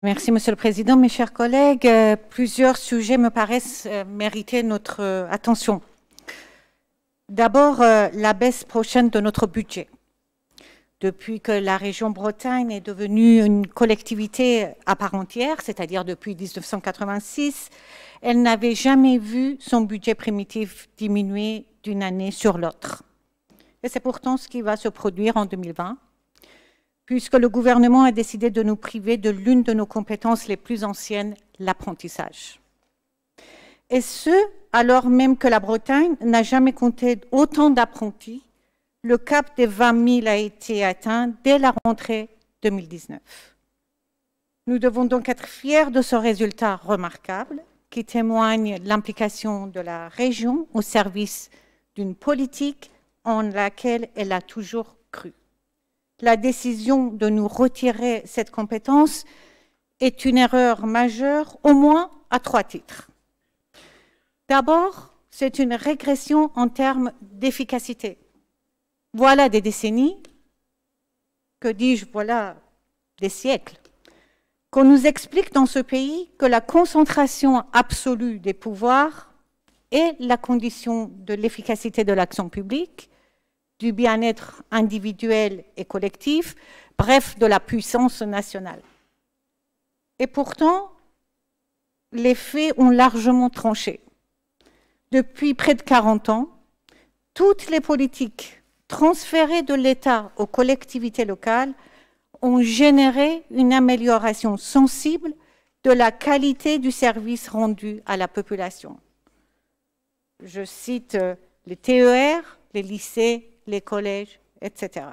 Merci, Monsieur le Président. Mes chers collègues, plusieurs sujets me paraissent mériter notre attention. D'abord, la baisse prochaine de notre budget. Depuis que la région Bretagne est devenue une collectivité à part entière, c'est-à-dire depuis 1986, elle n'avait jamais vu son budget primitif diminuer d'une année sur l'autre. Et c'est pourtant ce qui va se produire en 2020, puisque le gouvernement a décidé de nous priver de l'une de nos compétences les plus anciennes, l'apprentissage. Et ce, alors même que la Bretagne n'a jamais compté autant d'apprentis. Le cap des 20 000 a été atteint dès la rentrée 2019. Nous devons donc être fiers de ce résultat remarquable qui témoigne de l'implication de la région au service d'une politique en laquelle elle a toujours cru. La décision de nous retirer cette compétence est une erreur majeure, au moins à 3 titres. D'abord, c'est une régression en termes d'efficacité. Voilà des décennies, que dis-je, voilà des siècles, qu'on nous explique dans ce pays que la concentration absolue des pouvoirs est la condition de l'efficacité de l'action publique, du bien-être individuel et collectif, bref, de la puissance nationale. Et pourtant, les faits ont largement tranché. Depuis près de 40 ans, toutes les politiques transférées de l'État aux collectivités locales ont généré une amélioration sensible de la qualité du service rendu à la population. Je cite les TER, les lycées, les collèges, etc.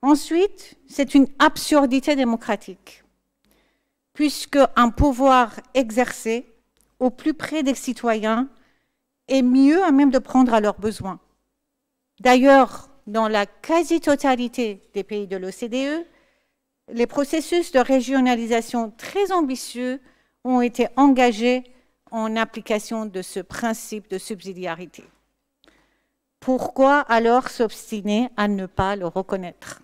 Ensuite, c'est une absurdité démocratique, puisque un pouvoir exercé au plus près des citoyens est mieux à même de prendre à leurs besoins. D'ailleurs, dans la quasi-totalité des pays de l'OCDE, les processus de régionalisation très ambitieux ont été engagés en application de ce principe de subsidiarité. Pourquoi alors s'obstiner à ne pas le reconnaître?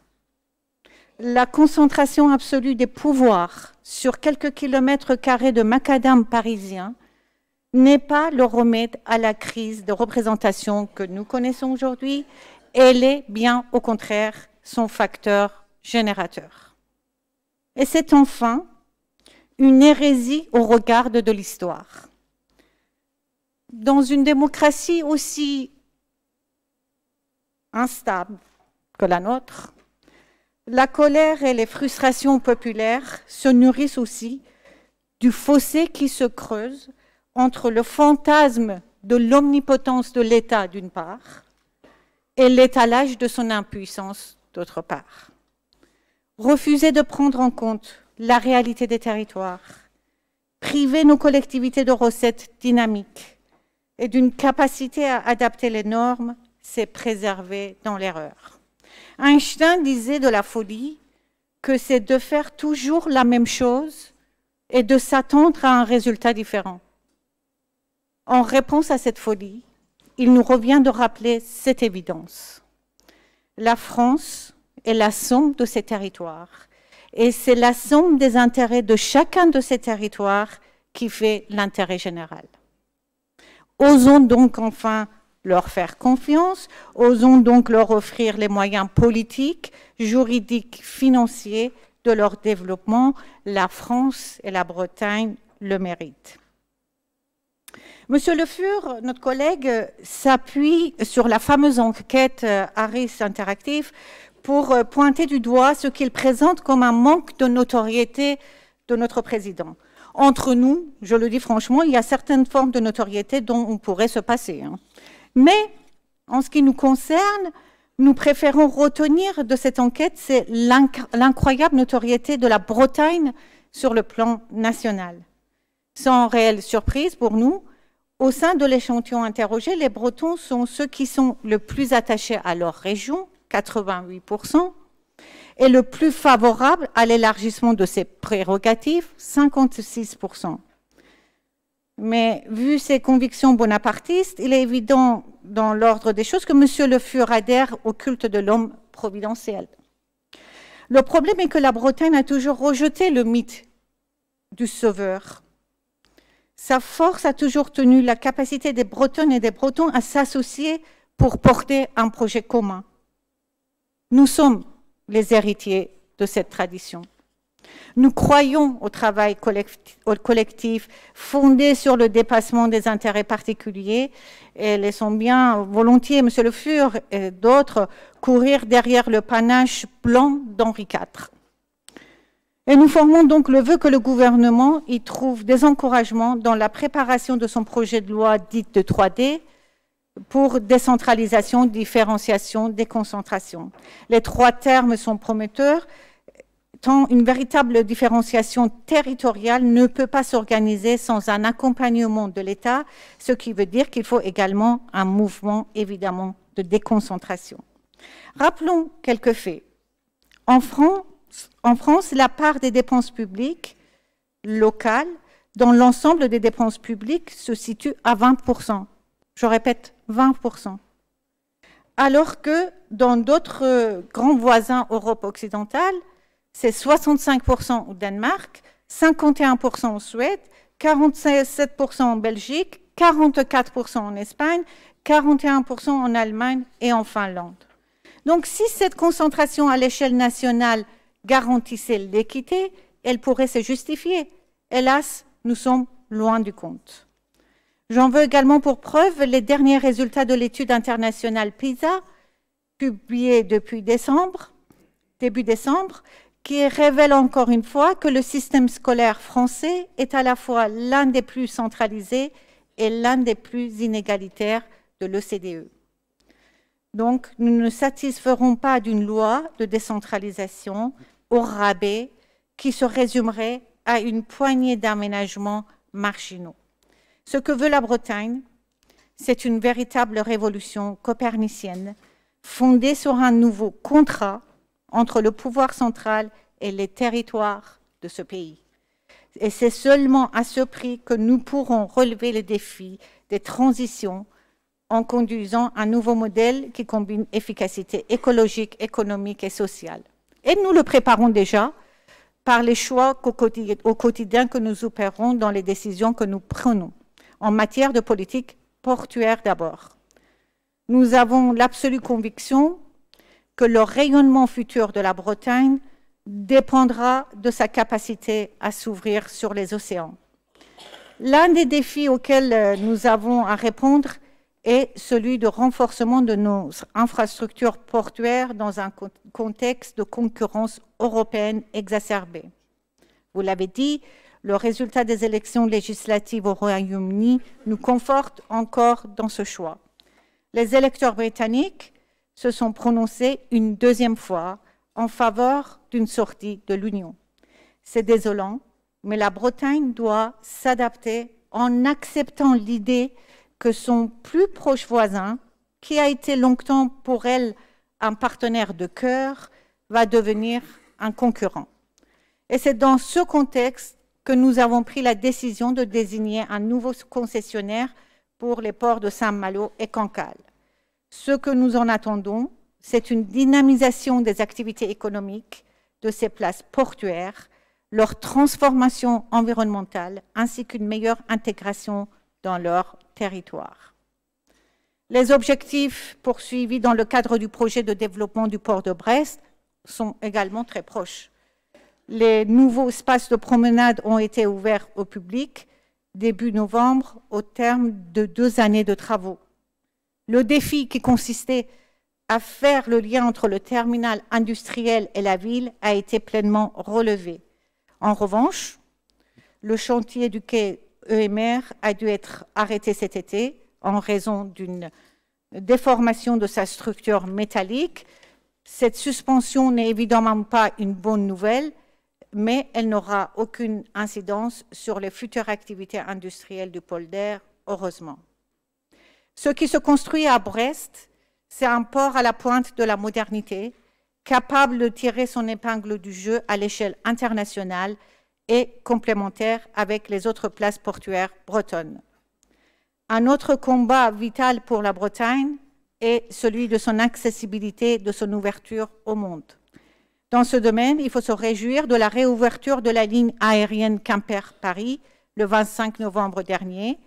La concentration absolue des pouvoirs sur quelques kilomètres carrés de macadam parisiens n'est pas le remède à la crise de représentation que nous connaissons aujourd'hui, elle est bien au contraire son facteur générateur. Et c'est enfin une hérésie au regard de l'histoire. Dans une démocratie aussi instable que la nôtre, la colère et les frustrations populaires se nourrissent aussi du fossé qui se creuse entre le fantasme de l'omnipotence de l'État d'une part et l'étalage de son impuissance d'autre part. Refuser de prendre en compte la réalité des territoires, priver nos collectivités de recettes dynamiques et d'une capacité à adapter les normes, c'est préserver dans l'erreur. Einstein disait de la folie que c'est de faire toujours la même chose et de s'attendre à un résultat différent. En réponse à cette folie, il nous revient de rappeler cette évidence. La France est la somme de ses territoires et c'est la somme des intérêts de chacun de ces territoires qui fait l'intérêt général. Osons donc enfin leur faire confiance, osons donc leur offrir les moyens politiques, juridiques, financiers de leur développement. La France et la Bretagne le méritent. Monsieur Le Fur, notre collègue, s'appuie sur la fameuse enquête Harris Interactive pour pointer du doigt ce qu'il présente comme un manque de notoriété de notre président. Entre nous, je le dis franchement, il y a certaines formes de notoriété dont on pourrait se passer. Mais, en ce qui nous concerne, nous préférons retenir de cette enquête, c'est l'incroyable notoriété de la Bretagne sur le plan national. Sans réelle surprise pour nous, au sein de l'échantillon interrogé, les Bretons sont ceux qui sont le plus attachés à leur région, 88%, et le plus favorable à l'élargissement de ses prérogatives, 56%. Mais vu ses convictions bonapartistes, il est évident dans l'ordre des choses que M. Le Fur adhère au culte de l'homme providentiel. Le problème est que la Bretagne a toujours rejeté le mythe du sauveur. Sa force a toujours tenu la capacité des Bretonnes et des Bretons à s'associer pour porter un projet commun. Nous sommes les héritiers de cette tradition. Nous croyons au travail collectif fondé sur le dépassement des intérêts particuliers et laissons bien volontiers M. Le Fur et d'autres courir derrière le panache blanc d'Henri IV. Et nous formons donc le vœu que le gouvernement y trouve des encouragements dans la préparation de son projet de loi dite de 3D pour décentralisation, différenciation, déconcentration. Les trois termes sont prometteurs, tant une véritable différenciation territoriale ne peut pas s'organiser sans un accompagnement de l'État, ce qui veut dire qu'il faut également un mouvement, évidemment, de déconcentration. Rappelons quelques faits. En France, la part des dépenses publiques locales dans l'ensemble des dépenses publiques se situe à 20%. Je répète, 20%. Alors que dans d'autres grands voisins Europe occidentale, c'est 65% au Danemark, 51% en Suède, 47% en Belgique, 44% en Espagne, 41% en Allemagne et en Finlande. Donc si cette concentration à l'échelle nationale garantissait l'équité, elle pourrait se justifier. Hélas, nous sommes loin du compte. J'en veux également pour preuve les derniers résultats de l'étude internationale PISA, publiée depuis début décembre, qui révèle encore une fois que le système scolaire français est à la fois l'un des plus centralisés et l'un des plus inégalitaires de l'OCDE. Donc, nous ne satisferons pas d'une loi de décentralisation au rabais qui se résumerait à une poignée d'aménagements marginaux. Ce que veut la Bretagne, c'est une véritable révolution copernicienne fondée sur un nouveau contrat entre le pouvoir central et les territoires de ce pays. Et c'est seulement à ce prix que nous pourrons relever le défi des transitions en conduisant un nouveau modèle qui combine efficacité écologique, économique et sociale. Et nous le préparons déjà par les choix au quotidien que nous opérons dans les décisions que nous prenons en matière de politique portuaire d'abord. Nous avons l'absolue conviction que le rayonnement futur de la Bretagne dépendra de sa capacité à s'ouvrir sur les océans. L'un des défis auxquels nous avons à répondre est celui de renforcement de nos infrastructures portuaires dans un contexte de concurrence européenne exacerbée. Vous l'avez dit, le résultat des élections législatives au Royaume-Uni nous conforte encore dans ce choix. Les électeurs britanniques se sont prononcés une deuxième fois en faveur d'une sortie de l'Union. C'est désolant, mais la Bretagne doit s'adapter en acceptant l'idée que son plus proche voisin, qui a été longtemps pour elle un partenaire de cœur, va devenir un concurrent. Et c'est dans ce contexte que nous avons pris la décision de désigner un nouveau concessionnaire pour les ports de Saint-Malo et Cancale. Ce que nous en attendons, c'est une dynamisation des activités économiques de ces places portuaires, leur transformation environnementale, ainsi qu'une meilleure intégration dans leur territoire. Les objectifs poursuivis dans le cadre du projet de développement du port de Brest sont également très proches. Les nouveaux espaces de promenade ont été ouverts au public début novembre au terme de 2 années de travaux. Le défi qui consistait à faire le lien entre le terminal industriel et la ville a été pleinement relevé. En revanche, le chantier du quai EMR a dû être arrêté cet été en raison d'une déformation de sa structure métallique. Cette suspension n'est évidemment pas une bonne nouvelle, mais elle n'aura aucune incidence sur les futures activités industrielles du polder, heureusement. Ce qui se construit à Brest, c'est un port à la pointe de la modernité, capable de tirer son épingle du jeu à l'échelle internationale et complémentaire avec les autres places portuaires bretonnes. Un autre combat vital pour la Bretagne est celui de son accessibilité, de son ouverture au monde. Dans ce domaine, il faut se réjouir de la réouverture de la ligne aérienne Quimper-Paris le 25 novembre dernier.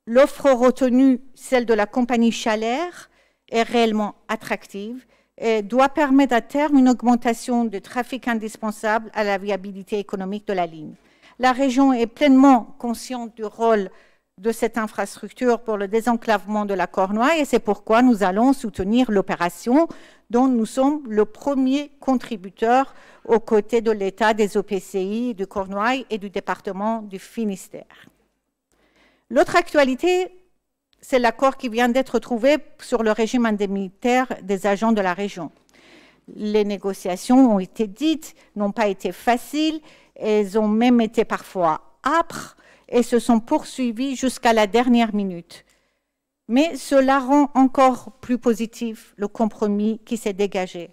L'offre retenue, celle de la compagnie Chalair, est réellement attractive et doit permettre à terme une augmentation du trafic indispensable à la viabilité économique de la ligne. La région est pleinement consciente du rôle de cette infrastructure pour le désenclavement de la Cornouaille et c'est pourquoi nous allons soutenir l'opération dont nous sommes le premier contributeur aux côtés de l'État, des OPCI, du Cornouaille et du département du Finistère. L'autre actualité, c'est l'accord qui vient d'être trouvé sur le régime indemnitaire des agents de la région. Les négociations ont été dites, n'ont pas été faciles, elles ont même été parfois âpres et se sont poursuivies jusqu'à la dernière minute. Mais cela rend encore plus positif le compromis qui s'est dégagé.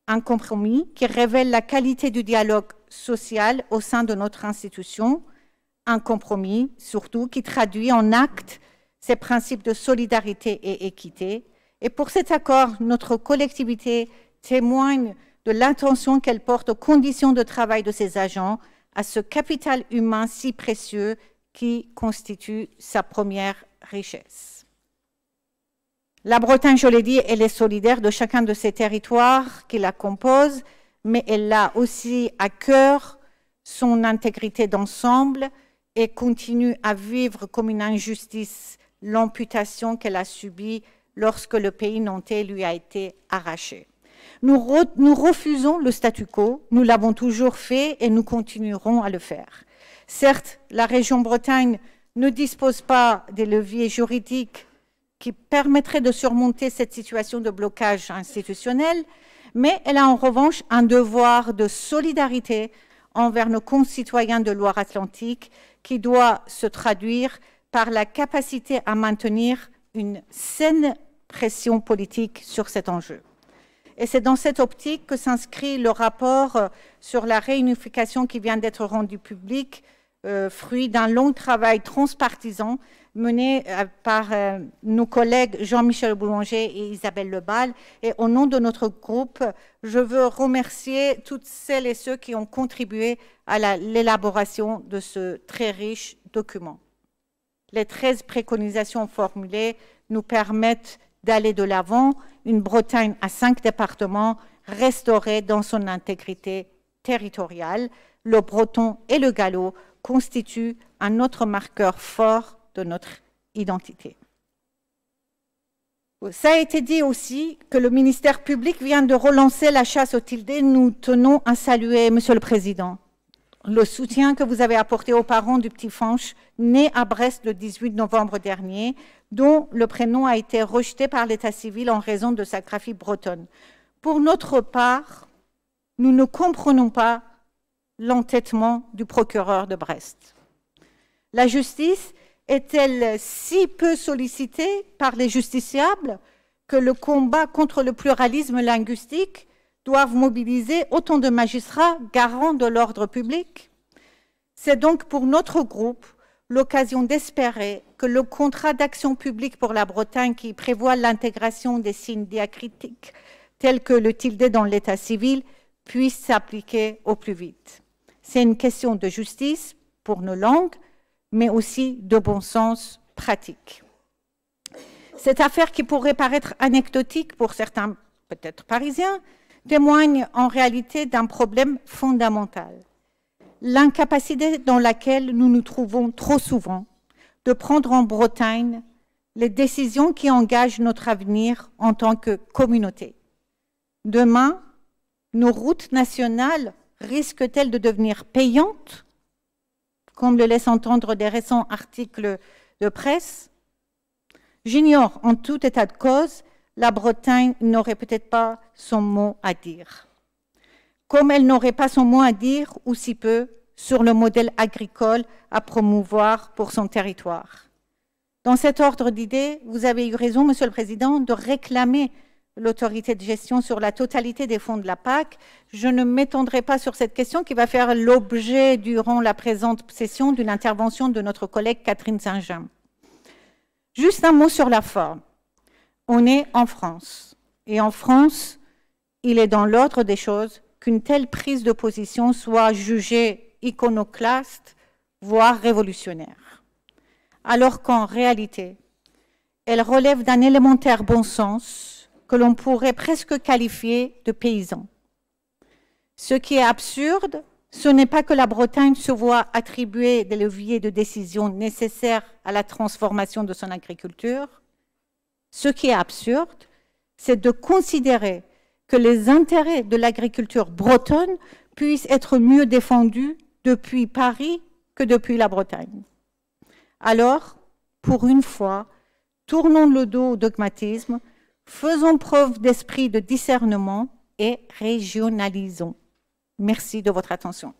Un compromis qui révèle la qualité du dialogue social au sein de notre institution, un compromis surtout qui traduit en actes ces principes de solidarité et équité. Et pour cet accord, notre collectivité témoigne de l'intention qu'elle porte aux conditions de travail de ses agents, à ce capital humain si précieux qui constitue sa première richesse. La Bretagne, je l'ai dit, elle est solidaire de chacun de ces territoires qui la composent, mais elle a aussi à cœur son intégrité d'ensemble et continue à vivre comme une injustice l'amputation qu'elle a subie lorsque le pays nantais lui a été arraché. Nous refusons le statu quo, nous l'avons toujours fait et nous continuerons à le faire. Certes, la région Bretagne ne dispose pas des leviers juridiques qui permettraient de surmonter cette situation de blocage institutionnel, mais elle a en revanche un devoir de solidarité envers nos concitoyens de Loire-Atlantique qui doit se traduire par la capacité à maintenir une saine pression politique sur cet enjeu. Et c'est dans cette optique que s'inscrit le rapport sur la réunification qui vient d'être rendu public, fruit d'un long travail transpartisan mené par nos collègues Jean-Michel Boulanger et Isabelle Lebal. Et au nom de notre groupe, je veux remercier toutes celles et ceux qui ont contribué à l'élaboration de ce très riche document. Les 13 préconisations formulées nous permettent d'aller de l'avant, une Bretagne à 5 départements restaurée dans son intégrité territoriale. Le breton et le gallo constituent un autre marqueur fort de notre identité. Ça a été dit aussi que le ministère public vient de relancer la chasse aux tildes. Nous tenons à saluer, Monsieur le Président, le soutien que vous avez apporté aux parents du petit Fanche, né à Brest le 18 novembre dernier, dont le prénom a été rejeté par l'état civil en raison de sa graphie bretonne. Pour notre part, nous ne comprenons pas l'entêtement du procureur de Brest. La justice est-elle si peu sollicitée par les justiciables que le combat contre le pluralisme linguistique doit mobiliser autant de magistrats garants de l'ordre public? C'est donc pour notre groupe l'occasion d'espérer que le contrat d'action publique pour la Bretagne qui prévoit l'intégration des signes diacritiques tels que le tilde dans l'état civil puisse s'appliquer au plus vite. C'est une question de justice pour nos langues, mais aussi de bon sens pratique. Cette affaire qui pourrait paraître anecdotique pour certains, peut-être parisiens, témoigne en réalité d'un problème fondamental. L'incapacité dans laquelle nous nous trouvons trop souvent de prendre en Bretagne les décisions qui engagent notre avenir en tant que communauté. Demain, nos routes nationales risquent-elles de devenir payantes, comme le laissent entendre des récents articles de presse? J'ignore, en tout état de cause, la Bretagne n'aurait peut-être pas son mot à dire. Comme elle n'aurait pas son mot à dire, ou si peu, sur le modèle agricole à promouvoir pour son territoire. Dans cet ordre d'idées, vous avez eu raison, Monsieur le Président, de réclamer l'autorité de gestion sur la totalité des fonds de la PAC. Je ne m'étendrai pas sur cette question qui va faire l'objet, durant la présente session, d'une intervention de notre collègue Catherine Saint-Jean. Juste un mot sur la forme. On est en France. Et en France, il est dans l'ordre des choses qu'une telle prise de position soit jugée iconoclaste, voire révolutionnaire, alors qu'en réalité, elle relève d'un élémentaire bon sens que l'on pourrait presque qualifier de paysan. Ce qui est absurde, ce n'est pas que la Bretagne se voit attribuer des leviers de décision nécessaires à la transformation de son agriculture. Ce qui est absurde, c'est de considérer que les intérêts de l'agriculture bretonne puissent être mieux défendus depuis Paris que depuis la Bretagne. Alors, pour une fois, tournons le dos au dogmatisme, faisons preuve d'esprit de discernement et régionalisons. Merci de votre attention.